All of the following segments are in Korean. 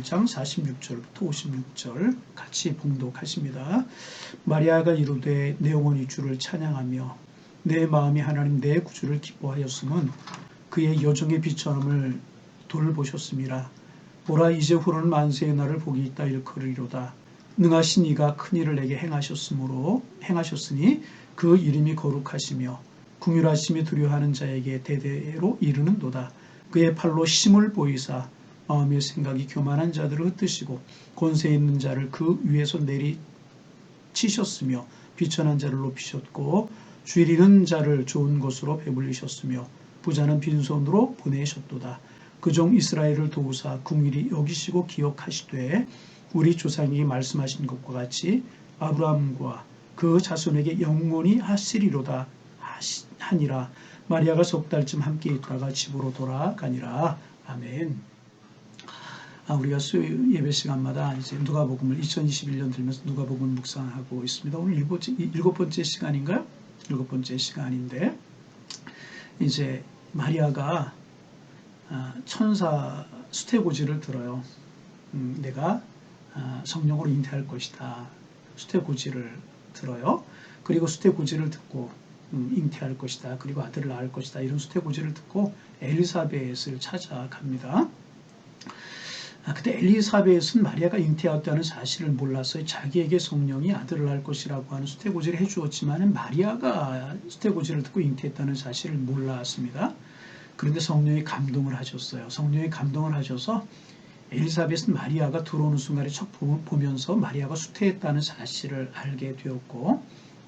1장 46절부터 56절 같이 봉독하십니다. 마리아가 이르되 내 영혼이 주를 찬양하며 내 마음이 하나님 내 구주를 기뻐하였음은 그의 여종의 비천함을 돌보셨음이라. 보라 이제후로는 만세의 날을 복이 있다 일컬으리로다. 능하신 이가 큰 일을 내게 행하셨으니 그 이름이 거룩하시며 궁휼하심이 두려워하는 자에게 대대로 이르는도다. 그의 팔로 힘을 보이사 마음의 생각이 교만한 자들을 흩으시고 권세 있는 자를 그 위에서 내리치셨으며 비천한 자를 높이셨고 주일 잃은 자를 좋은 곳으로 배불리셨으며 부자는 빈손으로 보내셨도다. 그 종 이스라엘을 도우사 궁일이 여기시고 기억하시되 우리 조상이 말씀하신 것과 같이 아브라함과 그 자손에게 영원히 하시리로다 하니라. 마리아가 석 달쯤 함께 있다가 집으로 돌아가니라. 아멘. 우리가 수요 예배 시간마다 이제 누가복음을 2021년 들면서 누가복음을 묵상하고 있습니다. 오늘 일곱 번째 시간인가요? 일곱 번째 시간인데 이제 마리아가 천사 수태고지를 들어요. 내가 성령으로 잉태할 것이다. 수태고지를 들어요. 그리고 수태고지를 듣고 잉태할 것이다. 그리고 아들을 낳을 것이다. 이런 수태고지를 듣고 엘리사벳을 찾아갑니다. 그때 엘리사벳은 마리아가 잉태하였다는 사실을 몰라서 자기에게 성령이 아들을 낳을 것이라고 하는 수태고지를 해주었지만 마리아가 수태고지를 듣고 잉태했다는 사실을 몰랐습니다. 그런데 성령이 감동을 하셨어요. 성령이 감동을 하셔서 엘리사벳은 마리아가 들어오는 순간에 척 보면서 마리아가 수태했다는 사실을 알게 되었고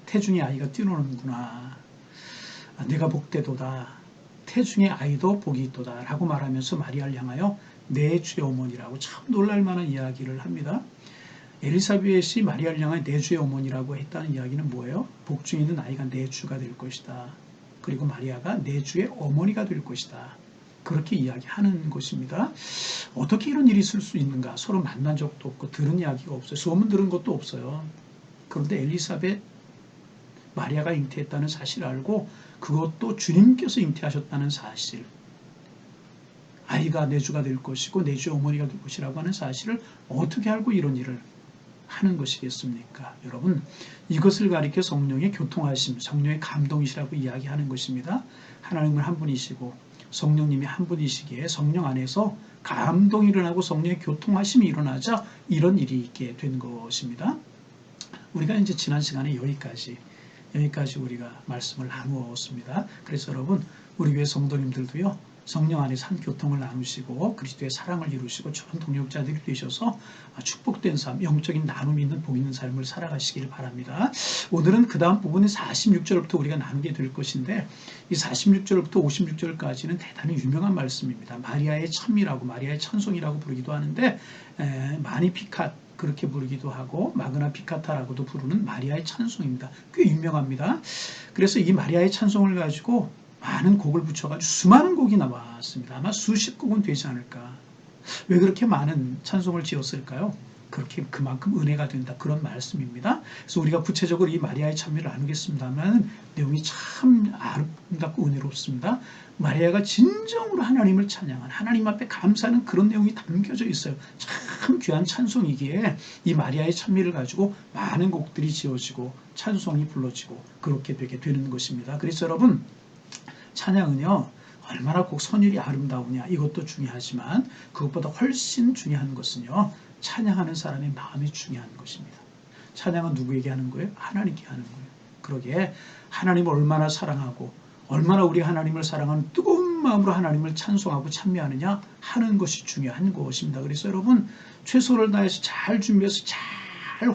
태중의 아이가 뛰노는구나. 내가 복되도다. 태중의 아이도 복이 있도다. 라고 말하면서 마리아를 향하여 내 주의 어머니라고 참 놀랄만한 이야기를 합니다. 엘리사벳이 마리아를 향하여 내 주의 어머니라고 했다는 이야기는 뭐예요? 복중에 있는 아이가 내 주가 될 것이다. 그리고 마리아가 내 주의 어머니가 될 것이다. 그렇게 이야기하는 것입니다. 어떻게 이런 일이 있을 수 있는가? 서로 만난 적도 없고 들은 이야기가 없어요. 소문 들은 것도 없어요. 그런데 엘리사벳, 마리아가 잉태했다는 사실을 알고 그것도 주님께서 잉태하셨다는 사실, 아이가 내 주가 될 것이고 내 주의 어머니가 될 것이라고 하는 사실을 어떻게 알고 이런 일을 하는 것이겠습니까? 여러분, 이것을 가리켜 성령의 교통하심, 성령의 감동이시라고 이야기하는 것입니다. 하나님은 한 분이시고 성령님이 한 분이시기에 성령 안에서 감동이 일어나고 성령의 교통하심이 일어나자 이런 일이 있게 된 것입니다. 우리가 이제 지난 시간에 여기까지 우리가 말씀을 나누었습니다. 그래서 여러분, 우리 교회 성도님들도요, 성령 안에서 한 교통을 나누시고 그리스도의 사랑을 이루시고 좋은 동역자들이 되셔서 축복된 삶, 영적인 나눔이 있는 복 있는 삶을 살아가시길 바랍니다. 오늘은 그 다음 부분인 46절부터 우리가 나누게 될 것인데 이 46절부터 56절까지는 대단히 유명한 말씀입니다. 마리아의 참미라고, 마리아의 찬송이라고 부르기도 하는데 마니피캇 그렇게 부르기도 하고 마그나 피카타라고도 부르는 마리아의 찬송입니다. 꽤 유명합니다. 그래서 이 마리아의 찬송을 가지고 많은 곡을 붙여가지고 수많은 곡이 나왔습니다. 아마 수십 곡은 되지 않을까. 왜 그렇게 많은 찬송을 지었을까요? 그렇게 그만큼 은혜가 된다. 그런 말씀입니다. 그래서 우리가 구체적으로 이 마리아의 참여를 나누겠습니다만 내용이 참 아름답고 은혜롭습니다. 마리아가 진정으로 하나님을 찬양한, 하나님 앞에 감사하는 그런 내용이 담겨져 있어요. 참 귀한 찬송이기에 이 마리아의 찬미를 가지고 많은 곡들이 지어지고 찬송이 불러지고 그렇게 되게 되는 것입니다. 그래서 여러분, 찬양은요, 얼마나 곡 선율이 아름다우냐 이것도 중요하지만 그것보다 훨씬 중요한 것은요, 찬양하는 사람의 마음이 중요한 것입니다. 찬양은 누구에게 하는 거예요? 하나님께 하는 거예요. 그러기에 하나님을 얼마나 사랑하고 얼마나 우리 하나님을 사랑하는 뜨거운 마음으로 하나님을 찬송하고 찬미하느냐 하는 것이 중요한 것입니다. 그래서 여러분, 최선을 다해서 잘 준비해서 잘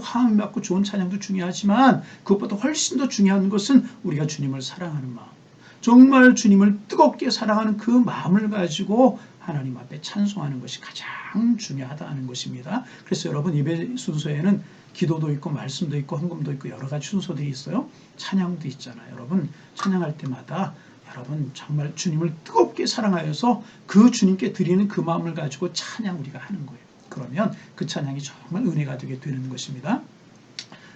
화음 맞고 좋은 찬양도 중요하지만 그것보다 훨씬 더 중요한 것은 우리가 주님을 사랑하는 마음, 정말 주님을 뜨겁게 사랑하는 그 마음을 가지고 하나님 앞에 찬송하는 것이 가장 중요하다는 것입니다. 그래서 여러분, 예배 순서에는 기도도 있고 말씀도 있고 헌금도 있고 여러 가지 순서들이 있어요. 찬양도 있잖아요. 여러분, 찬양할 때마다 여러분 정말 주님을 뜨겁게 사랑하여서 그 주님께 드리는 그 마음을 가지고 찬양 우리가 하는 거예요. 그러면 그 찬양이 정말 은혜가 되게 되는 것입니다.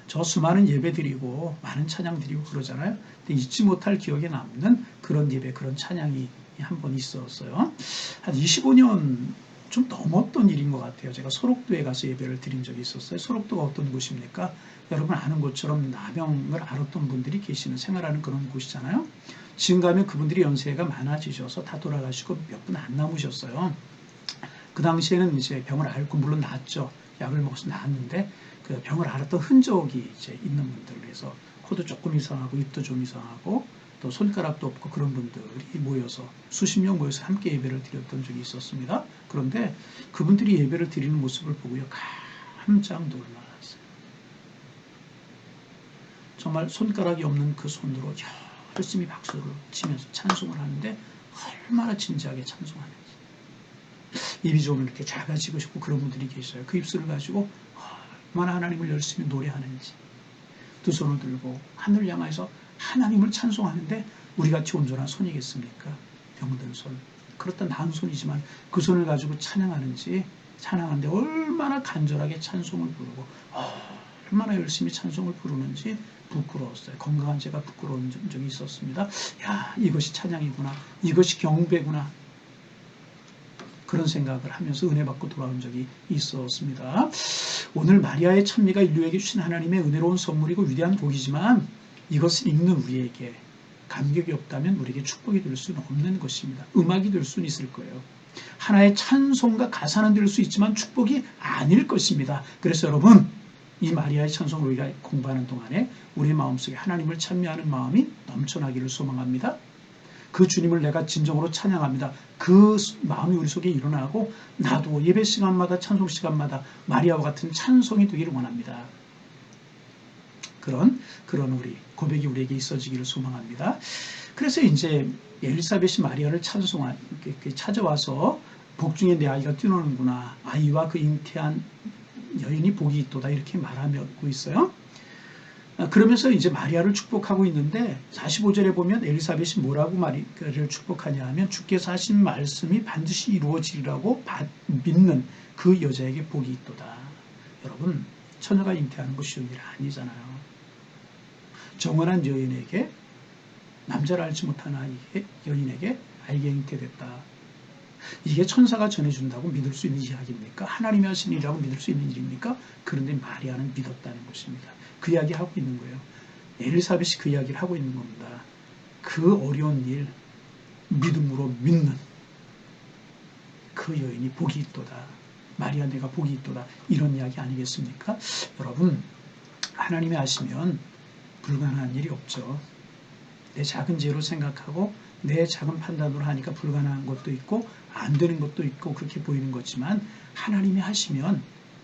저 수많은 예배 드리고 많은 찬양 드리고 그러잖아요. 근데 잊지 못할 기억에 남는 그런 예배, 그런 찬양이 한 번 있었어요. 한 25년 좀 넘었던 일인 것 같아요. 제가 소록도에 가서 예배를 드린 적이 있었어요. 소록도가 어떤 곳입니까? 여러분 아는 것처럼 나병을 앓았던 분들이 계시는 생활하는 그런 곳이잖아요. 지금 가면 그분들이 연세가 많아지셔서 다 돌아가시고 몇 분 안 남으셨어요. 그 당시에는 이제 병을 앓고 물론 낫죠. 약을 먹어서 나았는데 그 병을 앓았던 흔적이 이제 있는 분들, 그래서 코도 조금 이상하고 입도 좀 이상하고 또 손가락도 없고 그런 분들이 모여서 수십 명 모여서 함께 예배를 드렸던 적이 있었습니다. 그런데 그분들이 예배를 드리는 모습을 보고요, 깜짝 놀랐어요. 정말 손가락이 없는 그 손으로 열심히 박수를 치면서 찬송을 하는데 얼마나 진지하게 찬송하는지. 입이 좀 이렇게 작아지고 싶고 그런 분들이 계셔요. 그 입술을 가지고 얼마나 하나님을 열심히 노래하는지. 두 손을 들고 하늘을 향해서 하나님을 찬송하는데 우리같이 온전한 손이겠습니까? 병든 손. 그렇다 나은 손이지만 그 손을 가지고 찬양하는데 얼마나 간절하게 찬송을 부르고 얼마나 열심히 찬송을 부르는지 부끄러웠어요. 건강한 제가 부끄러운 적이 있었습니다. 야, 이것이 찬양이구나. 이것이 경배구나. 그런 생각을 하면서 은혜 받고 돌아온 적이 있었습니다. 오늘 마리아의 찬미가 인류에게 주신 하나님의 은혜로운 선물이고 위대한 복이지만 이것을 읽는 우리에게 감격이 없다면 우리에게 축복이 될 수는 없는 것입니다. 음악이 될 수는 있을 거예요. 하나의 찬송과 가사는 될 수 있지만 축복이 아닐 것입니다. 그래서 여러분, 이 마리아의 찬송을 우리가 공부하는 동안에 우리의 마음속에 하나님을 찬미하는 마음이 넘쳐나기를 소망합니다. 그 주님을 내가 진정으로 찬양합니다. 그 마음이 우리 속에 일어나고 나도 예배 시간마다 찬송 시간마다 마리아와 같은 찬송이 되기를 원합니다. 그런 우리 고백이 우리에게 있어지기를 소망합니다. 그래서 이제 엘리사벳이 마리아를 찾아와서 복중에 내 아이가 뛰노는구나. 아이와 그 잉태한 여인이 복이 있도다. 이렇게 말하고 있어요. 그러면서 이제 마리아를 축복하고 있는데 45절에 보면 엘리사벳이 뭐라고 마리아를 축복하냐 하면 주께서 하신 말씀이 반드시 이루어지리라고 믿는 그 여자에게 복이 있도다. 여러분, 처녀가 잉태하는 거 쉬운 일 아니잖아요. 정원한 여인에게, 남자를 알지 못한 여인에게 아이가 잉태됐다. 이게 천사가 전해준다고 믿을 수 있는 이야기입니까? 하나님이 하신 일이라고 믿을 수 있는 일입니까? 그런데 마리아는 믿었다는 것입니다. 그 이야기 하고 있는 거예요. 엘리사벳이 그 이야기를 하고 있는 겁니다. 그 어려운 일 믿음으로 믿는 그 여인이 복이 있도다. 마리아 내가 복이 있도다. 이런 이야기 아니겠습니까? 여러분, 하나님이 아시면 불가능한 일이 없죠. 내 작은 죄로 생각하고 내 작은 판단으로 하니까 불가능한 것도 있고 안 되는 것도 있고 그렇게 보이는 거지만 하나님이 하시면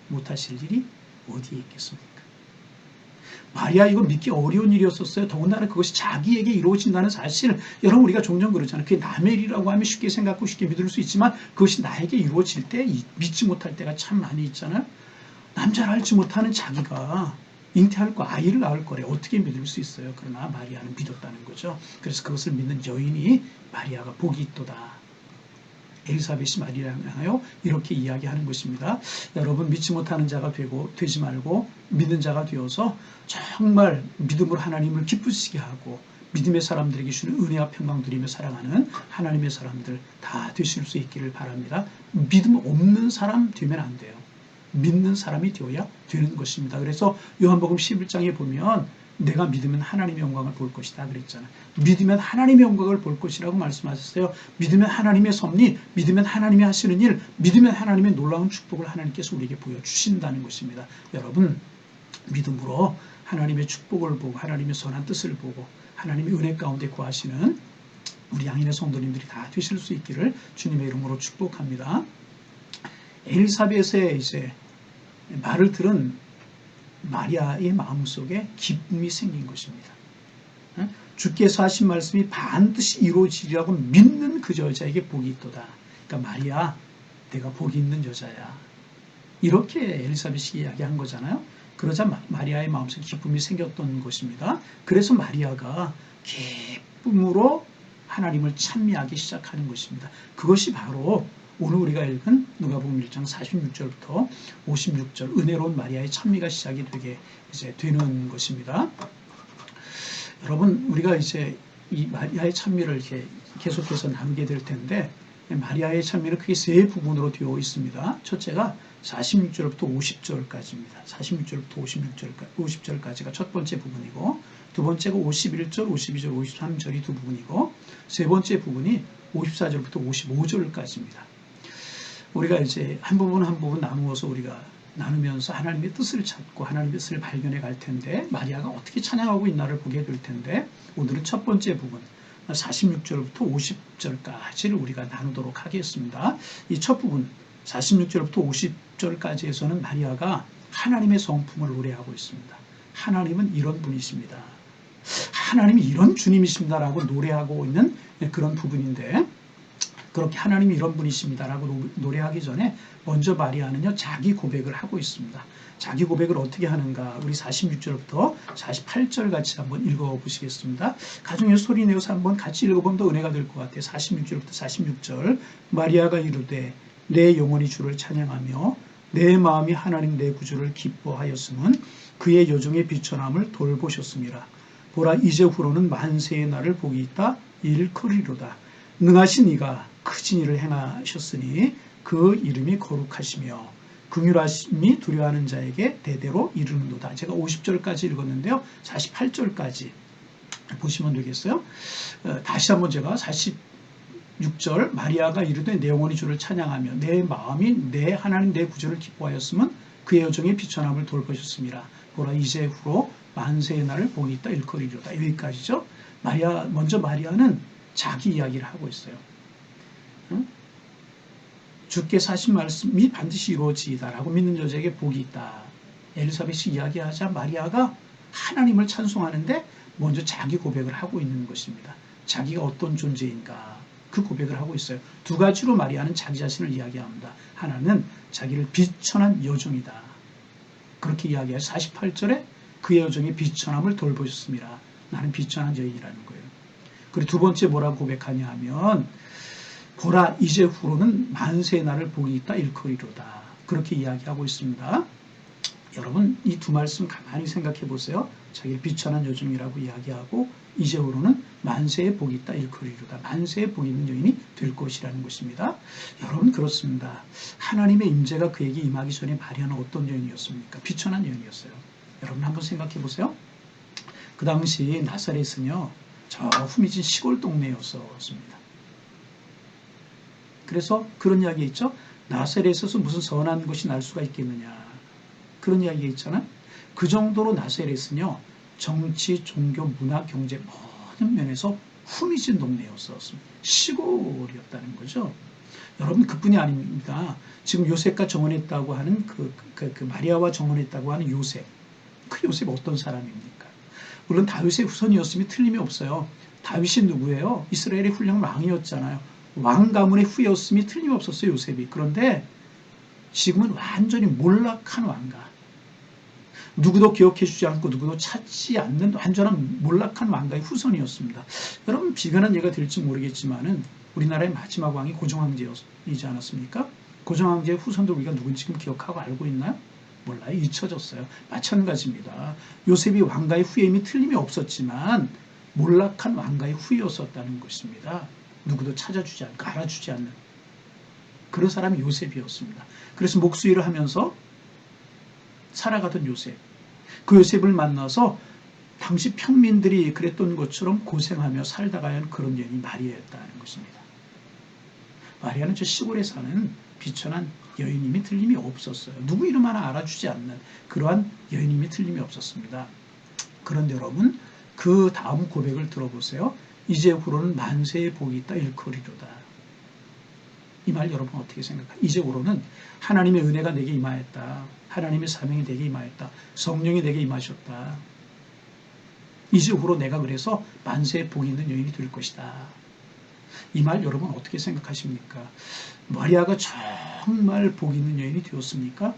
못하실 일이 어디에 있겠습니까? 마리아 이거 믿기 어려운 일이었었어요. 더군다나 그것이 자기에게 이루어진다는 사실, 여러분 우리가 종종 그러잖아요. 그게 남의 일이라고 하면 쉽게 생각하고 쉽게 믿을 수 있지만 그것이 나에게 이루어질 때 믿지 못할 때가 참 많이 있잖아요. 남자를 알지 못하는 자기가 잉태할 거, 아이를 낳을 거래 어떻게 믿을 수 있어요? 그러나 마리아는 믿었다는 거죠. 그래서 그것을 믿는 여인이 마리아가 복이 있도다. 엘리사벳이 마리아를 향하여 이렇게 이야기하는 것입니다. 여러분, 믿지 못하는 자가 되지 말고 믿는 자가 되어서 정말 믿음으로 하나님을 기쁘시게 하고 믿음의 사람들에게 주는 은혜와 평강 누리며 살아가는 하나님의 사람들 다 되실 수 있기를 바랍니다. 믿음 없는 사람 되면 안 돼요. 믿는 사람이 되어야 되는 것입니다. 그래서 요한복음 11장에 보면 내가 믿으면 하나님의 영광을 볼 것이다 그랬잖아요. 믿으면 하나님의 영광을 볼 것이라고 말씀하셨어요. 믿으면 하나님의 섭리, 믿으면 하나님이 하시는 일, 믿으면 하나님의 놀라운 축복을 하나님께서 우리에게 보여주신다는 것입니다. 여러분, 믿음으로 하나님의 축복을 보고 하나님의 선한 뜻을 보고 하나님의 은혜 가운데 구하시는 우리 양인의 성도님들이 다 되실 수 있기를 주님의 이름으로 축복합니다. 엘리사벳의 이제 말을 들은 마리아의 마음속에 기쁨이 생긴 것입니다. 주께서 하신 말씀이 반드시 이루어지리라고 믿는 그 여자에게 복이 있도다. 그러니까 마리아, 내가 복이 있는 여자야. 이렇게 엘리사벳이 이야기한 거잖아요. 그러자 마리아의 마음속에 기쁨이 생겼던 것입니다. 그래서 마리아가 기쁨으로 하나님을 찬미하기 시작하는 것입니다. 그것이 바로 오늘 우리가 읽은 누가복음 1장 46절부터 56절 은혜로운 마리아의 찬미가 시작이 되는 것입니다. 여러분, 우리가 이제 이 마리아의 찬미를 이렇게 계속해서 나누게 될 텐데 마리아의 찬미는 크게 세 부분으로 되어 있습니다. 첫째가 46절부터 50절까지입니다. 46절부터 50절까지가 첫 번째 부분이고, 두 번째가 51절, 52절, 53절이 두 부분이고, 세 번째 부분이 54절부터 55절까지입니다. 우리가 이제 한 부분 한 부분 나누어서 우리가 나누면서 하나님의 뜻을 찾고 하나님의 뜻을 발견해 갈 텐데, 마리아가 어떻게 찬양하고 있나를 보게 될 텐데, 오늘은 첫 번째 부분 46절부터 50절까지를 우리가 나누도록 하겠습니다. 이 첫 부분 46절부터 50절까지에서는 마리아가 하나님의 성품을 노래하고 있습니다. 하나님은 이런 분이십니다. 하나님이 이런 주님이십니다라고 노래하고 있는 그런 부분인데, 그렇게 하나님이 이런 분이십니다라고 노래하기 전에 먼저 마리아는요, 자기 고백을 하고 있습니다. 자기 고백을 어떻게 하는가, 우리 46절부터 48절 같이 한번 읽어보시겠습니다. 가정에 소리 내어서 한번 같이 읽어보면 더 은혜가 될 것 같아요. 46절부터 46절. 마리아가 이르되 내 영혼이 주를 찬양하며 내 마음이 하나님 내 구주를 기뻐하였음은 그의 여종의 비천함을 돌보셨음이라. 보라, 이제후로는 만세의 날을 복이 있다 일컬이로다. 능하신 이가 크신 일을 행하셨으니 그 이름이 거룩하시며 긍휼하심이 두려워하는 자에게 대대로 이르는도다. 제가 50절까지 읽었는데요, 48절까지 보시면 되겠어요. 다시 한번 제가 46절. 마리아가 이르되 내 영혼이 주를 찬양하며 내 마음이 내 하나님 내 구주를 기뻐하였으면 그의 여종의 비천함을 돌보셨습니다. 보라, 이제후로 만세의 날을 복이 있다 일컬이로다. 여기까지죠. 먼저 마리아는 자기 이야기를 하고 있어요. 주께서 하신 말씀이 반드시 이루어지이다라고 믿는 여자에게 복이 있다. 엘리사벳이 이야기하자 마리아가 하나님을 찬송하는데 먼저 자기 고백을 하고 있는 것입니다. 자기가 어떤 존재인가, 그 고백을 하고 있어요. 두 가지로 마리아는 자기 자신을 이야기합니다. 하나는 자기를 비천한 여종이다. 그렇게 이야기해서 48절에 그의 여종의 비천함을 돌보셨습니다. 나는 비천한 여인이라는 거예요. 그리고 두 번째 뭐라고 고백하냐 하면, 보라, 이제후로는 만세의 날을 복이 있다 일컬이로다. 그렇게 이야기하고 있습니다. 여러분, 이 두 말씀 가만히 생각해 보세요. 자기를 비천한 여종이라고 이야기하고, 이제후로는 만세의 복이 있다 일컬이로다. 만세의 복이 있는 여인이 될 것이라는 것입니다. 여러분, 그렇습니다. 하나님의 임재가 그에게 임하기 전에 마리아는 어떤 여인이었습니까? 비천한 여인이었어요. 여러분 한번 생각해 보세요. 그 당시 나사렛은요, 저 후미진 시골 동네였었습니다. 그래서 그런 이야기 있죠. 나사렛에서 무슨 선한 것이 날 수가 있겠느냐, 그런 이야기 있잖아요. 그 정도로 나사렛은요, 정치, 종교, 문화, 경제 모든 면에서 후미진 동네였었습니다. 시골이었다는 거죠. 여러분, 그뿐이 아닙니다. 지금 요셉과 정혼했다고 하는 그 마리아와 정혼했다고 하는 요셉, 그 요셉이 어떤 사람입니까? 물론 다윗의 후손이었음이 틀림이 없어요. 다윗이 누구예요? 이스라엘의 훌륭한 왕이었잖아요. 왕 가문의 후예였음이 틀림없었어요, 요셉이. 그런데 지금은 완전히 몰락한 왕가, 누구도 기억해주지 않고 누구도 찾지 않는 완전한 몰락한 왕가의 후손이었습니다. 여러분, 비관한 예가 될지 모르겠지만은 우리나라의 마지막 왕이 고종황제이지 않았습니까? 고종황제의 후손들 우리가 누군지 지금 기억하고 알고 있나요? 몰라요. 잊혀졌어요. 마찬가지입니다. 요셉이 왕가의 후예임이 틀림이 없었지만 몰락한 왕가의 후예였었다는 것입니다. 누구도 찾아주지 않고 알아주지 않는 그런 사람이 요셉이었습니다. 그래서 목수일을 하면서 살아가던 요셉, 그 요셉을 만나서 당시 평민들이 그랬던 것처럼 고생하며 살다가 한 그런 여인이 마리아였다는 것입니다. 마리아는 저 시골에 사는 비천한 여인임이 틀림이 없었어요. 누구 이름 하나 알아주지 않는 그러한 여인임이 틀림이 없었습니다. 그런데 여러분, 그 다음 고백을 들어보세요. 이제후로는 만세의 복이 있다 일컬이로다. 이 말 여러분 어떻게 생각하세요? 이제후로는 하나님의 은혜가 내게 임하였다. 하나님의 사명이 내게 임하였다. 성령이 내게 임하셨다. 이제후로 내가 그래서 만세의 복이 있는 여인이 될 것이다. 이 말 여러분 어떻게 생각하십니까? 마리아가 정말 복 있는 여인이 되었습니까?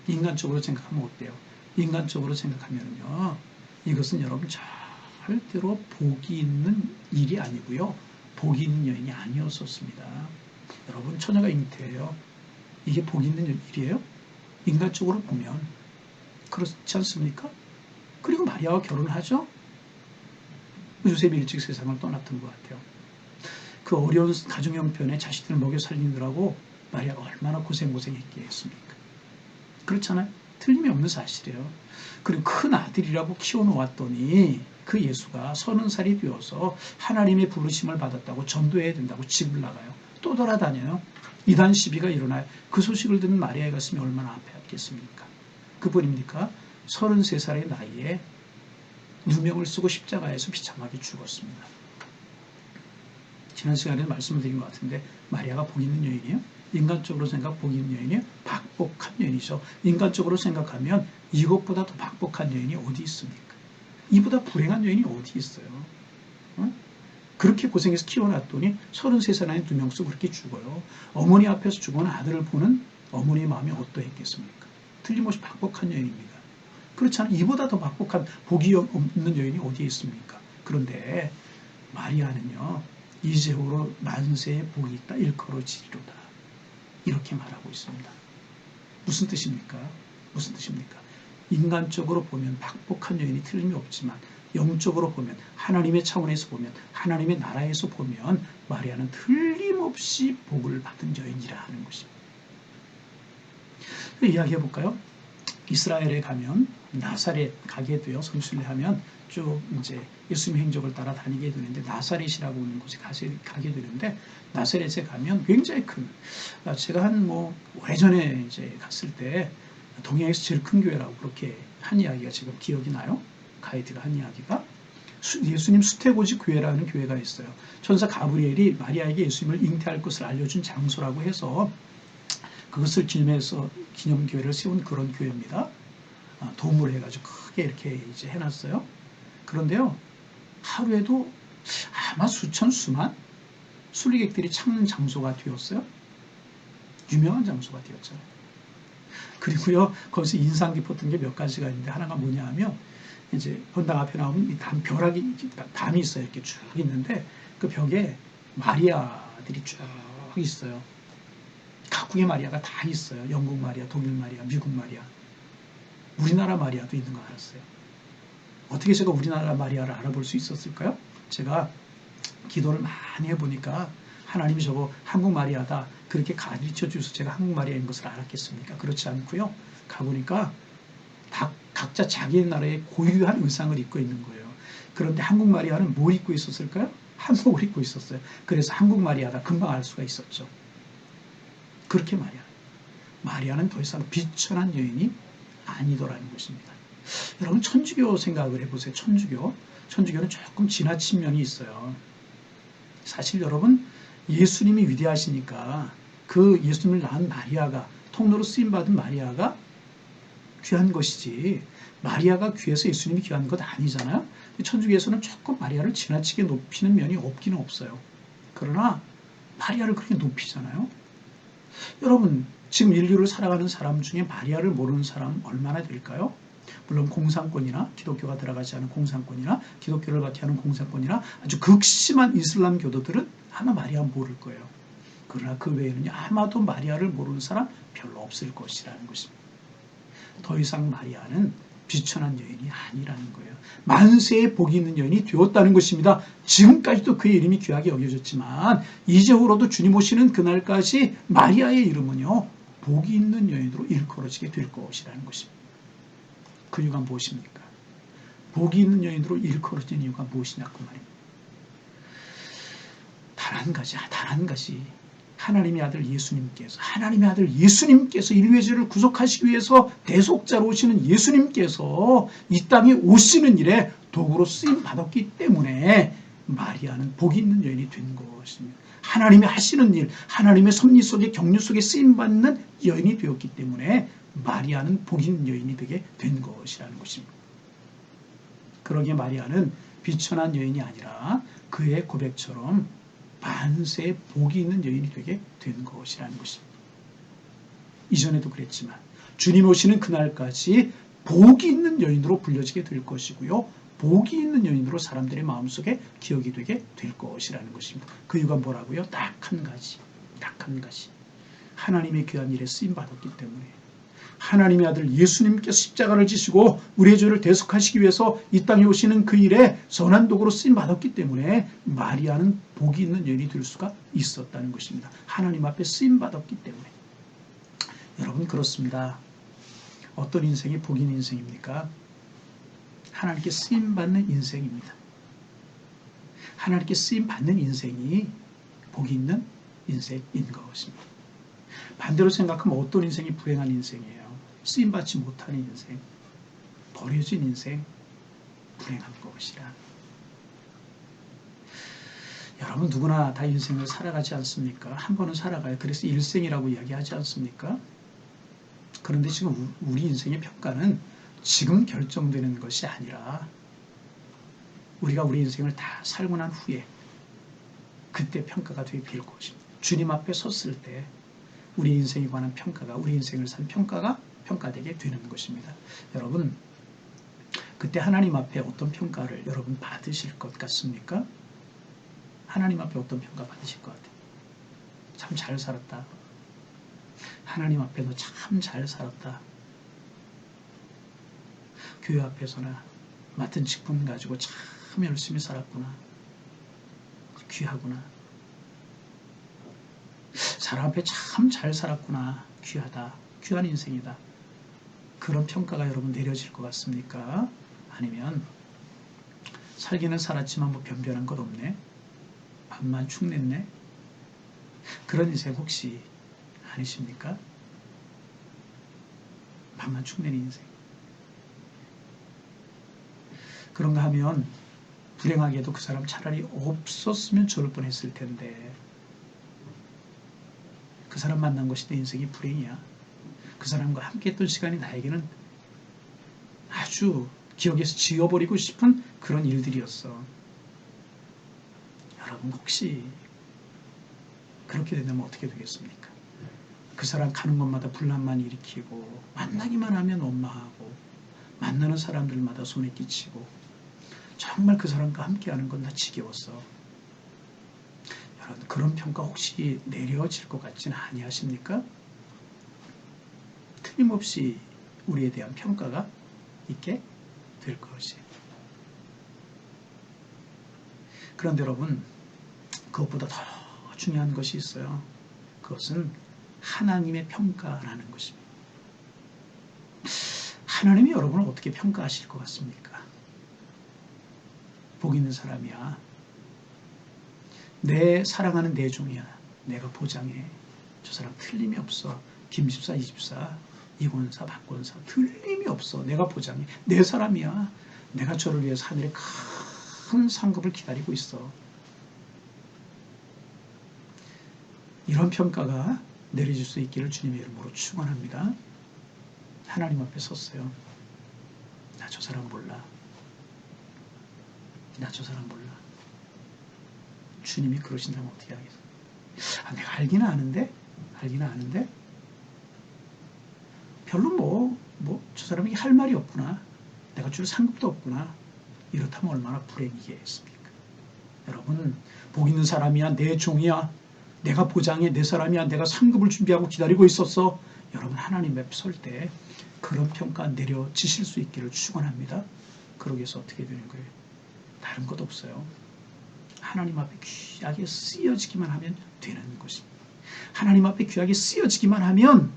인간적으로 생각하면 어때요? 인간적으로 생각하면요, 이것은 여러분 절대로 복이 있는 일이 아니고요, 복이 있는 여인이 아니었었습니다. 여러분, 처녀가 잉태예요. 이게 복이 있는 일이에요? 인간적으로 보면 그렇지 않습니까? 그리고 마리아와 결혼하죠? 요셉이 일찍 세상을 떠났던 것 같아요. 그 어려운 가정 형편에 자식들을 먹여 살리느라고 마리아가 얼마나 고생했겠습니까? 그렇잖아요. 틀림이 없는 사실이에요. 그리고 큰 아들이라고 키워놓았더니 그 예수가 30살이 되어서 하나님의 부르심을 받았다고 전도해야 된다고 집을 나가요. 또 돌아다녀요. 이단 시비가 일어나요. 그 소식을 듣는 마리아의 가슴이 얼마나 아팠겠습니까? 그뿐입니까? 33살의 나이에 누명을 쓰고 십자가에서 비참하게 죽었습니다. 지난 시간에 말씀을 드린 것 같은데 마리아가 복 있는 여인이에요? 인간적으로 생각 복 있는 여인이에요? 박복한 여인이죠. 인간적으로 생각하면 이것보다 더 박복한 여인이 어디 있습니까? 이보다 불행한 여인이 어디 있어요? 어? 그렇게 고생해서 키워놨더니 33살에 누명 쓰고 그렇게 죽어요. 어머니 앞에서 죽은 아들을 보는 어머니의 마음이 어떠했겠습니까? 틀림없이 박복한 여인입니다. 그렇잖아요. 이보다 더 박복한 복이 없는 여인이 어디에 있습니까? 그런데 마리아는요. 이제후로 만세에 복이 있다 일컬어지리로다. 이렇게 말하고 있습니다. 무슨 뜻입니까? 무슨 뜻입니까? 인간적으로 보면 박복한 여인이 틀림이 없지만 영적으로 보면 하나님의 차원에서 보면 하나님의 나라에서 보면 마리아는 틀림없이 복을 받은 여인이라 하는 것입니다. 이야기해 볼까요? 이스라엘에 가면 나사렛 가게 되어 성순례 하면 쭉 이제 예수님의 행적을 따라 다니게 되는데 나사렛이라고 하는 곳에 가게 되는데 나사렛에 가면 굉장히 큰 제가 한 오래전에 이제 갔을 때 동양에서 제일 큰 교회라고 그렇게 한 이야기가 지금 기억이 나요. 가이드가 한 이야기가 예수님 수태고지 교회라는 교회가 있어요. 천사 가브리엘이 마리아에게 예수님을 잉태할 것을 알려준 장소라고 해서 그것을 기념해서 기념교회를 세운 그런 교회입니다. 도움을 해가지고 크게 이렇게 이제 해놨어요. 그런데요, 하루에도 아마 수만 순례객들이 찾는 장소가 되었어요. 유명한 장소가 되었잖아요. 그리고요, 거기서 인상 깊었던 게 몇 가지가 있는데 하나가 뭐냐 하면 이제 본당 앞에 나오면 벼락이 담이 있어요. 이렇게 쭉 있는데 그 벽에 마리아들이 쭉 있어요. 각국의 마리아가 다 있어요. 영국 마리아, 독일 마리아, 미국 마리아. 우리나라 마리아도 있는 거 알았어요. 어떻게 제가 우리나라 마리아를 알아볼 수 있었을까요? 제가 기도를 많이 해보니까 하나님이 저거 한국 마리아다 그렇게 가르쳐 주셔서 제가 한국 마리아인 것을 알았겠습니까? 그렇지 않고요. 가보니까 각자 자기 나라의 고유한 의상을 입고 있는 거예요. 그런데 한국 마리아는 뭘 입고 있었을까요? 한복을 입고 있었어요. 그래서 한국 마리아다 금방 알 수가 있었죠. 그렇게 마리아는 더 이상 비천한 여인이 아니더라는 것입니다. 여러분 천주교 생각을 해보세요. 천주교는 조금 지나친 면이 있어요. 사실 여러분 예수님이 위대하시니까 그 예수님을 낳은 마리아가 통로로 쓰임받은 마리아가 귀한 것이지 마리아가 귀해서 예수님이 귀한 것 아니잖아요. 천주교에서는 조금 마리아를 지나치게 높이는 면이 없기는 없어요. 그러나 마리아를 그렇게 높이잖아요. 여러분 지금 인류를 살아가는 사람 중에 마리아를 모르는 사람 얼마나 될까요? 물론 공산권이나 기독교가 들어가지 않은 공산권이나 기독교를 바탕하는 공산권이나 아주 극심한 이슬람 교도들은 아마 마리아 모를 거예요. 그러나 그 외에는 아마도 마리아를 모르는 사람 별로 없을 것이라는 것입니다. 더 이상 마리아는 비천한 여인이 아니라는 거예요. 만세에 복이 있는 여인이 되었다는 것입니다. 지금까지도 그의 이름이 귀하게 여겨졌지만 이제후로도 주님 오시는 그날까지 마리아의 이름은요 복이 있는 여인으로 일컬어지게 될 것이라는 것입니다. 그 이유가 무엇입니까? 복이 있는 여인으로 일컬어진 이유가 무엇이냐고 말입니다. 단 한 가지 하나님의 아들 예수님께서 인류의 죄를 구속하시기 위해서 대속자로 오시는 예수님께서 이 땅에 오시는 일에 도구로 쓰임 받았기 때문에 마리아는 복이 있는 여인이 된 것입니다. 하나님이 하시는 일, 하나님의 섭리 속에 격려 속에 쓰임 받는 여인이 되었기 때문에 마리아는 복 있는 여인이 되게 된 것이라는 것입니다. 그러기에 마리아는 비천한 여인이 아니라 그의 고백처럼 만세에 복이 있는 여인이 되게 된 것이라는 것입니다. 이전에도 그랬지만 주님 오시는 그날까지 복이 있는 여인으로 불려지게 될 것이고요. 복이 있는 여인으로 사람들의 마음속에 기억이 되게 될 것이라는 것입니다. 그 이유가 뭐라고요? 딱 한 가지. 하나님의 귀한 일에 쓰임받았기 때문에 하나님의 아들 예수님께서 십자가를 지시고 우리의 죄를 대속하시기 위해서 이 땅에 오시는 그 일에 선한 도구로 쓰임 받았기 때문에 마리아는 복이 있는 여인이 될 수가 있었다는 것입니다. 하나님 앞에 쓰임 받았기 때문에. 여러분 그렇습니다. 어떤 인생이 복 있는 인생입니까? 하나님께 쓰임 받는 인생입니다. 하나님께 쓰임 받는 인생이 복이 있는 인생인 것입니다. 반대로 생각하면 어떤 인생이 불행한 인생이에요? 쓰임받지 못하는 인생, 버려진 인생, 불행한 것이라. 여러분 누구나 다 인생을 살아가지 않습니까? 한 번은 살아가요. 그래서 일생이라고 이야기하지 않습니까? 그런데 지금 우리 인생의 평가는 지금 결정되는 것이 아니라 우리가 우리 인생을 다 살고 난 후에 그때 평가가 되게 될 것입니다. 주님 앞에 섰을 때 우리 인생에 관한 평가가, 우리 인생을 산 평가가 평가되게 되는 것입니다. 여러분 그때 하나님 앞에 어떤 평가를 여러분 받으실 것 같습니까? 하나님 앞에 어떤 평가 받으실 것 같아요? 참 잘 살았다. 하나님 앞에도 참 잘 살았다. 교회 앞에서나 맡은 직분 가지고 참 열심히 살았구나. 귀하구나. 사람 앞에 참 잘 살았구나. 귀하다. 귀한 인생이다. 그런 평가가 여러분 내려질 것 같습니까? 아니면 살기는 살았지만 뭐 변변한 것 없네. 밥만 축냈네. 그런 인생 혹시 아니십니까? 밥만 축내는 인생. 그런가 하면 불행하게도 그 사람 차라리 없었으면 좋을 뻔했을 텐데 그 사람 만난 것이 내 인생이 불행이야. 그 사람과 함께했던 시간이 나에게는 아주 기억에서 지워버리고 싶은 그런 일들이었어. 여러분 혹시 그렇게 된다면 어떻게 되겠습니까? 그 사람 가는 곳마다 분란만 일으키고 만나기만 하면 원망하고 만나는 사람들마다 손에 끼치고 정말 그 사람과 함께하는 건 다 지겨웠어. 여러분 그런 평가 혹시 내려질 것 같지는 아니하십니까? 틀림없이 우리에 대한 평가가 있게 될 것이에요. 그런데 여러분 그것보다 더 중요한 것이 있어요. 그것은 하나님의 평가라는 것입니다. 하나님이 여러분을 어떻게 평가하실 것 같습니까? 복 있는 사람이야. 내 사랑하는 내 종이야. 내가 보장해. 저 사람 틀림이 없어. 김집사, 이집사, 이권사, 박권사 틀림이 없어. 내가 보장해. 내 사람이야. 내가 저를 위해서 하늘에 큰 상급을 기다리고 있어. 이런 평가가 내려질 수 있기를 주님의 이름으로 축원합니다. 하나님 앞에 섰어요. 나 저 사람 몰라. 나 저 사람 몰라. 주님이 그러신다면 어떻게 하겠어? 내가 알기는 아는데 별로 저 사람에게 할 말이 없구나. 내가 줄 상급도 없구나. 이렇다면 얼마나 불행이겠습니까? 여러분 복 있는 사람이야. 내 종이야. 내가 보장해. 내 사람이야. 내가 상급을 준비하고 기다리고 있었어. 여러분 하나님 앞에 설 때 그런 평가 내려지실 수 있기를 축원합니다. 그러기 위해서 어떻게 되는 거예요? 다른 것 없어요. 하나님 앞에 귀하게 쓰여지기만 하면 되는 것입니다. 하나님 앞에 귀하게 쓰여지기만 하면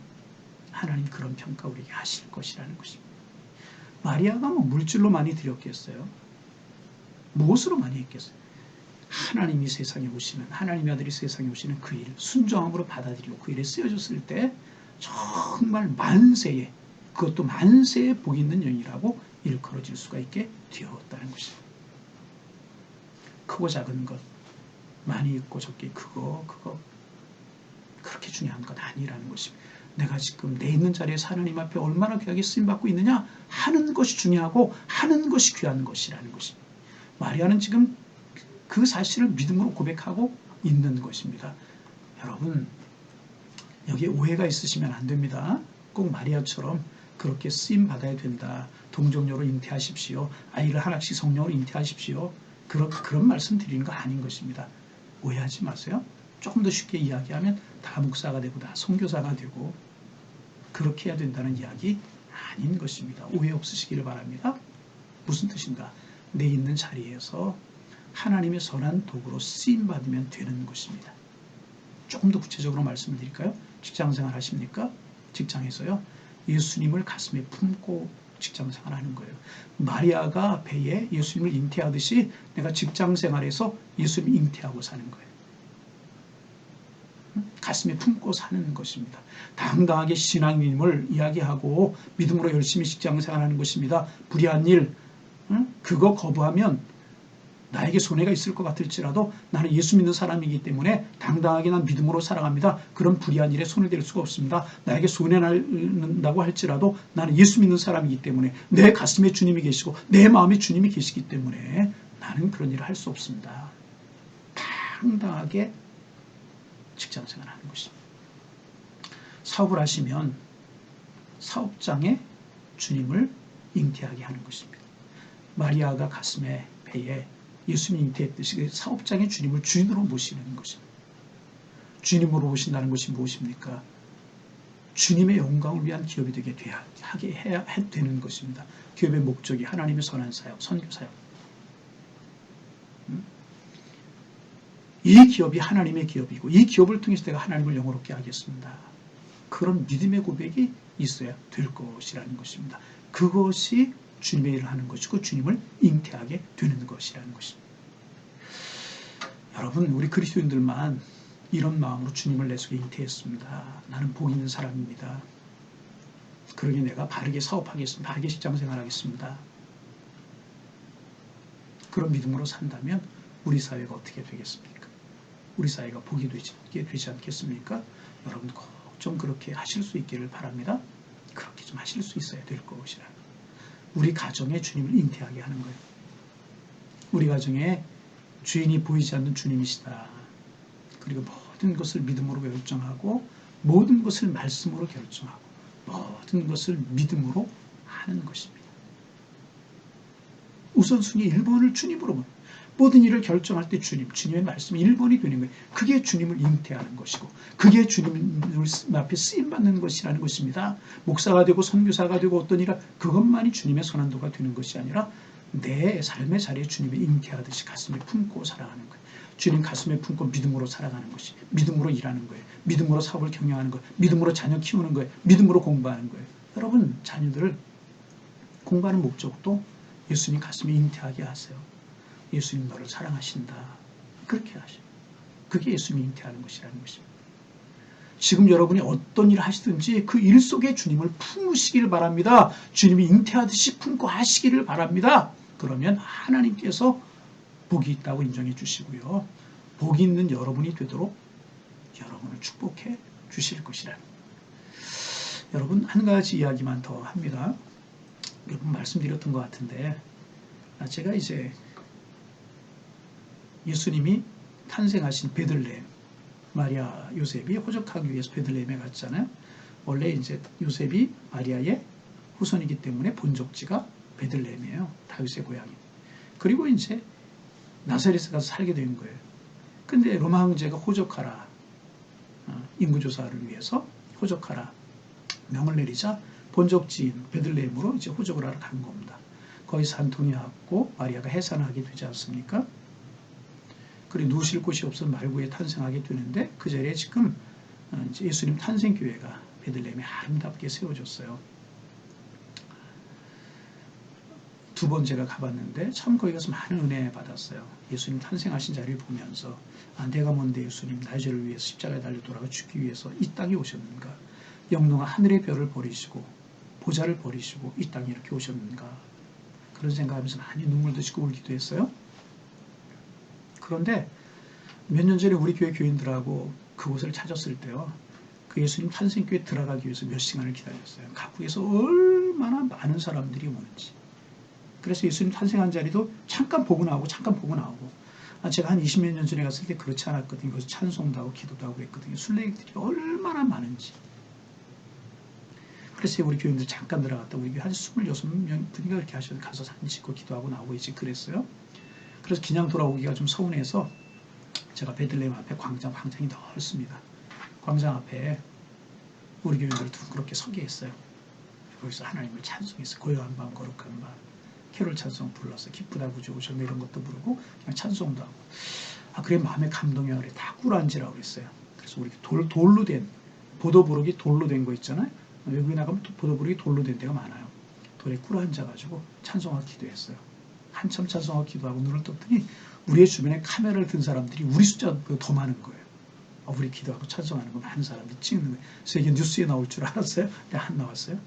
하나님 그런 평가 우리에게 하실 것이라는 것입니다. 마리아가 뭐 물질로 많이 드렸겠어요? 무엇으로 많이 했겠어요? 하나님이 세상에 오시는, 하나님의 아들이 세상에 오시는 그 일, 순종함으로 받아들이고 그 일에 쓰여졌을 때 정말 만세에, 그것도 만세에 복 있는 여인이라고 일컬어질 수가 있게 되었다는 것입니다. 크고 작은 것, 많이 있고 적게 크고 그거 그렇게 중요한 것 아니라는 것입니다. 내가 지금 내 있는 자리에서 하나님 앞에 얼마나 귀하게 쓰임받고 있느냐 하는 것이 중요하고 하는 것이 귀한 것이라는 것입니다. 마리아는 지금 그 사실을 믿음으로 고백하고 있는 것입니다. 여러분 여기에 오해가 있으시면 안 됩니다. 꼭 마리아처럼 그렇게 쓰임받아야 된다. 동정녀로 잉태하십시오. 아이를 하나씩 성령으로 잉태하십시오. 그런 말씀 드리는 거 아닌 것입니다. 오해하지 마세요. 조금 더 쉽게 이야기하면 다 목사가 되고 다 선교사가 되고 그렇게 해야 된다는 이야기 아닌 것입니다. 오해 없으시기를 바랍니다. 무슨 뜻인가? 내 있는 자리에서 하나님의 선한 도구로 쓰임받으면 되는 것입니다. 조금 더 구체적으로 말씀을 드릴까요? 직장생활 하십니까? 직장에서요. 예수님을 가슴에 품고 직장생활 하는 거예요. 마리아가 배에 예수님을 잉태하듯이 내가 직장생활에서 예수님을 잉태하고 사는 거예요. 가슴에 품고 사는 것입니다. 당당하게 신앙님을 이야기하고 믿음으로 열심히 직장생활하는 것입니다. 불의한 일, 그거 거부하면 나에게 손해가 있을 것 같을지라도 나는 예수 믿는 사람이기 때문에 당당하게 난 믿음으로 살아갑니다. 그런 불의한 일에 손을 댈 수가 없습니다. 나에게 손해난다고 할지라도 나는 예수 믿는 사람이기 때문에 내 가슴에 주님이 계시고 내 마음에 주님이 계시기 때문에 나는 그런 일을 할 수 없습니다. 당당하게 직장생활하는 것입니다. 사업을 하시면 사업장에 주님을 잉태하게 하는 것입니다. 마리아가 가슴에 배에 예수님 잉태했듯이 사업장에 주님을 주인으로 모시는 것입니다. 주님으로 모신다는 것이 무엇입니까? 주님의 영광을 위한 기업이 하게 해야 되는 것입니다. 기업의 목적이 하나님의 선한 사역, 선교 사역. 이 기업이 하나님의 기업이고 이 기업을 통해서 내가 하나님을 영화롭게 하겠습니다. 그런 믿음의 고백이 있어야 될 것이라는 것입니다. 그것이 주님의 일을 하는 것이고 주님을 잉태하게 되는 것이라는 것입니다. 여러분, 우리 그리스도인들만 이런 마음으로 주님을 내 속에 잉태했습니다. 나는 복 있는 사람입니다. 그러니 내가 바르게 사업하겠습니다. 바르게 직장생활하겠습니다. 그런 믿음으로 산다면 우리 사회가 어떻게 되겠습니까? 우리 사회가 복이 되지 않겠습니까? 여러분 꼭 좀 그렇게 하실 수 있기를 바랍니다. 그렇게 좀 하실 수 있어야 될 것이라. 우리 가정에 주님을 잉태하게 하는 거예요. 우리 가정에 주인이 보이지 않는 주님이시다. 그리고 모든 것을 믿음으로 결정하고 모든 것을 말씀으로 결정하고 모든 것을 믿음으로 하는 것입니다. 우선순위 1번을 주님으로 보는 모든 일을 결정할 때 주님의 말씀이 1번이 되는 거예요. 그게 주님을 잉태하는 것이고 그게 주님 앞에 쓰임받는 것이라는 것입니다. 목사가 되고 선교사가 되고 어떤 일을 그것만이 주님의 선한도가 되는 것이 아니라 내 삶의 자리에 주님을 잉태하듯이 가슴에 품고 살아가는 거예요. 주님 가슴에 품고 믿음으로 살아가는 것이 믿음으로 일하는 거예요. 믿음으로 사업을 경영하는 거예요. 믿음으로 자녀 키우는 거예요. 믿음으로 공부하는 거예요. 여러분 자녀들을 공부하는 목적도 예수님 가슴에 잉태하게 하세요. 예수님 너를 사랑하신다. 그렇게 하셔요. 그게 예수님 잉태하는 것이라는 것입니다. 지금 여러분이 어떤 일을 하시든지 그 일 속에 주님을 품으시기를 바랍니다. 주님이 잉태하듯이 품고 하시기를 바랍니다. 그러면 하나님께서 복이 있다고 인정해 주시고요. 복이 있는 여러분이 되도록 여러분을 축복해 주실 것이라. 여러분 한 가지 이야기만 더 합니다. 몇 번 말씀드렸던 것 같은데 제가 이제 예수님이 탄생하신 베들레헴 마리아 요셉이 호적하기 위해서 베들레헴에 갔잖아요. 원래 이제 요셉이 마리아의 후손이기 때문에 본적지가 베들레헴이에요. 다윗의 고향이. 그리고 이제 나사렛에 가서 살게 된 거예요. 근데 로마 황제가 호적하라. 인구조사를 위해서 호적하라. 명을 내리자 본적지인 베들레헴으로 이제 호적을 하러 간 겁니다. 거기서 한 통이 왔고 마리아가 해산하게 되지 않습니까? 그리고 누우실 곳이 없어 말구에 탄생하게 되는데 그 자리에 지금 이제 예수님 탄생교회가 베들레헴에 아름답게 세워졌어요. 2번 제가 가봤는데 참 거기 가서 많은 은혜 받았어요. 예수님 탄생하신 자리를 보면서 내가 뭔데 예수님 나의 죄를 위해서 십자가에 달려 돌아가 죽기 위해서 이 땅에 오셨는가? 영롱한 하늘의 별을 버리시고 보좌를 버리시고 이 땅에 이렇게 오셨는가? 그런 생각하면서 많이 눈물도 씻고 울기도 했어요. 그런데 몇 년 전에 우리 교회 교인들하고 그곳을 찾았을 때요. 그 예수님 탄생교회 들어가기 위해서 몇 시간을 기다렸어요. 각국에서 얼마나 많은 사람들이 오는지. 그래서 예수님 탄생한 자리도 잠깐 보고 나오고 잠깐 보고 나오고. 제가 한 20몇 년 전에 갔을 때 그렇지 않았거든요. 그래서 찬송도 하고 기도도 하고 그랬거든요. 순례객들이 얼마나 많은지. 그래서 우리 교인들 잠깐 들어갔다 우리 교회 한 26명 분이가 그렇게 가서 사진 찍고 기도하고 나오고 이제 그랬어요. 그래서 그냥 돌아오기가 좀 서운해서 제가 베들레헴 앞에 광장이 넓습니다. 광장 앞에 우리 교인들도 그렇게 서게 했어요. 거기서 하나님을 찬송했어요. 고요한 밤 거룩한 밤 캐롤 찬송 불러서 기쁘다 구주 오셨네 이런 것도 부르고 그냥 찬송도 하고 그래 마음에 감동이 그래 다 꿀안지라고 그랬어요. 그래서 우리 돌로 된 보도부르기 돌로 된 거 있잖아요. 외국에 나가면 보도부르기 돌로 된 데가 많아요. 돌에 꿀안져가지고 찬송하고 기도했어요. 한참 찬송하고 기도하고 눈을 떴더니 우리의 주변에 카메라를 든 사람들이 우리 숫자보다 더 많은 거예요. 우리 기도하고 찬송하는 거 많은 사람들이 찍는 거예요. 그래서 이게 뉴스에 나올 줄 알았어요. 근데 안 나왔어요.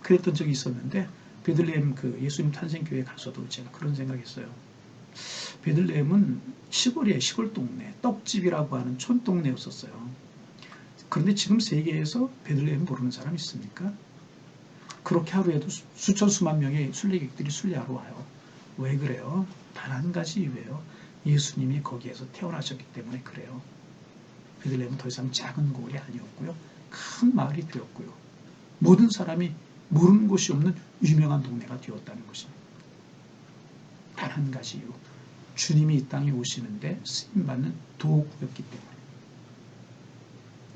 그랬던 적이 있었는데 베들레헴 그 예수님 탄생교회 가서도 제가 그런 생각했어요. 베들레헴은 시골이에요. 시골 동네. 떡집이라고 하는 촌동네였었어요. 그런데 지금 세계에서 베들레헴 모르는 사람 있습니까? 그렇게 하루에도 수천 수만 명의 순례객들이 순례하러 와요. 왜 그래요? 단 한 가지 이유예요. 예수님이 거기에서 태어나셨기 때문에 그래요. 베들레헴은 더 이상 작은 고을이 아니었고요. 큰 마을이 되었고요. 모든 사람이 모르는 곳이 없는 유명한 동네가 되었다는 것입니다. 단 한 가지 이유. 주님이 이 땅에 오시는데 쓰임받는 도구였기 때문에.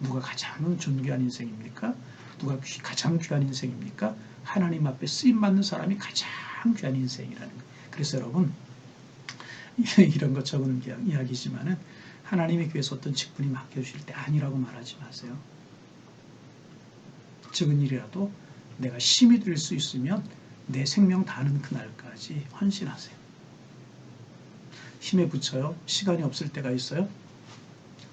누가 가장 존귀한 인생입니까? 누가 가장 귀한 인생입니까? 하나님 앞에 쓰임받는 사람이 가장 귀한 인생이라는 거예요. 그래서 여러분 이런 것 적은 이야기지만은 하나님의 교회에서 어떤 직분이 맡겨주실 때 아니라고 말하지 마세요. 적은 일이라도 내가 힘이 될 수 있으면 내 생명 다하는 그날까지 헌신하세요. 힘에 부쳐요. 시간이 없을 때가 있어요.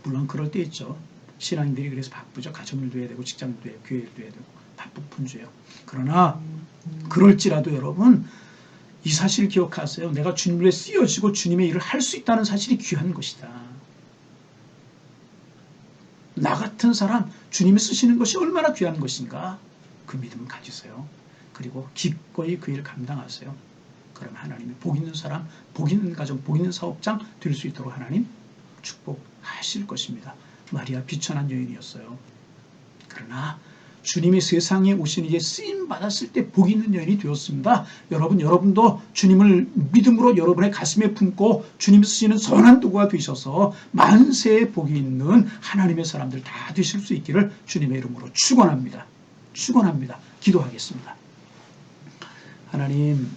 물론 그럴 때 있죠. 신앙인들이 그래서 바쁘죠. 가정일도 해야 되고 직장도 해야 되고 교회일도 해야 되고 바쁘분주해요. 그러나 그럴지라도 여러분 이 사실 기억하세요. 내가 주님을 위해 쓰여지고 주님의 일을 할 수 있다는 사실이 귀한 것이다. 나 같은 사람 주님이 쓰시는 것이 얼마나 귀한 것인가 그 믿음 가지세요. 그리고 기꺼이 그 일을 감당하세요. 그럼 하나님이 복 있는 사람, 복 있는 가정, 복 있는 사업장 될 수 있도록 하나님 축복하실 것입니다. 마리아 비천한 여인이었어요. 그러나 주님이 세상에 오신 이에 쓰임 받았을 때 복 있는 여인이 되었습니다. 여러분도 주님을 믿음으로 여러분의 가슴에 품고 주님 쓰시는 선한 도구가 되셔서 만세의 복이 있는 하나님의 사람들 다 되실 수 있기를 주님의 이름으로 축원합니다. 축원합니다. 기도하겠습니다. 하나님,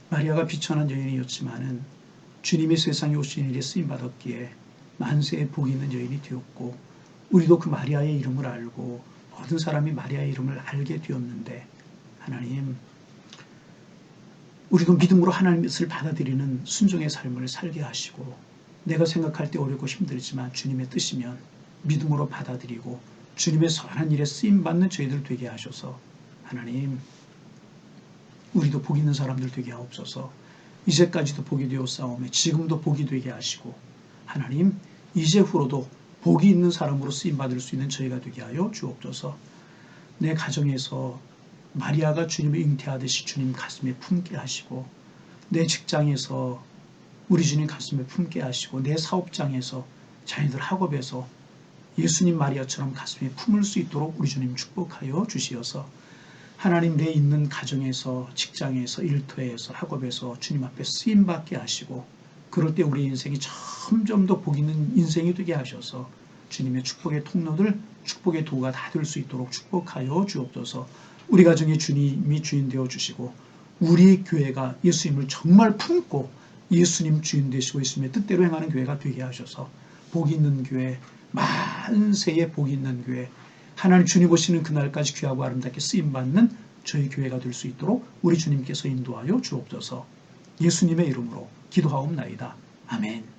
마리아가 비천한 여인이었지만은 주님이 세상에 오신 일에 쓰임 받았기에 만세의 복이 있는 여인이 되었고 우리도 그 마리아의 이름을 알고 모든 사람이 마리아의 이름을 알게 되었는데 하나님 우리도 믿음으로 하나님의 뜻을 받아들이는 순종의 삶을 살게 하시고 내가 생각할 때 어렵고 힘들지만 주님의 뜻이면 믿음으로 받아들이고 주님의 선한 일에 쓰임받는 저희들 되게 하셔서 하나님 우리도 복 있는 사람들 되게 하옵소서. 이제까지도 복이 되었사오매 지금도 복이 되게 하시고 하나님 이제후로도 복이 있는 사람으로 쓰임받을 수 있는 저희가 되게 하여 주옵소서. 내 가정에서 마리아가 주님을 잉태하듯이 주님 가슴에 품게 하시고 내 직장에서 우리 주님 가슴에 품게 하시고 내 사업장에서 자녀들 학업에서 예수님 마리아처럼 가슴에 품을 수 있도록 우리 주님 축복하여 주시어서 하나님 내 있는 가정에서 직장에서 일터에서 학업에서 주님 앞에 쓰임받게 하시고 그럴 때 우리 인생이 점점 더 복 있는 인생이 되게 하셔서 주님의 축복의 통로들, 축복의 도구가 다 될 수 있도록 축복하여 주옵소서. 우리 가정에 주님이 주인 되어 주시고 우리 교회가 예수님을 정말 품고 예수님 주인 되시고 예수님의 뜻대로 행하는 교회가 되게 하셔서 복 있는 교회, 만세의 복 있는 교회, 하나님 주님 오시는 그날까지 귀하고 아름답게 쓰임받는 저희 교회가 될 수 있도록 우리 주님께서 인도하여 주옵소서. 예수님의 이름으로 기도하옵나이다. 아멘.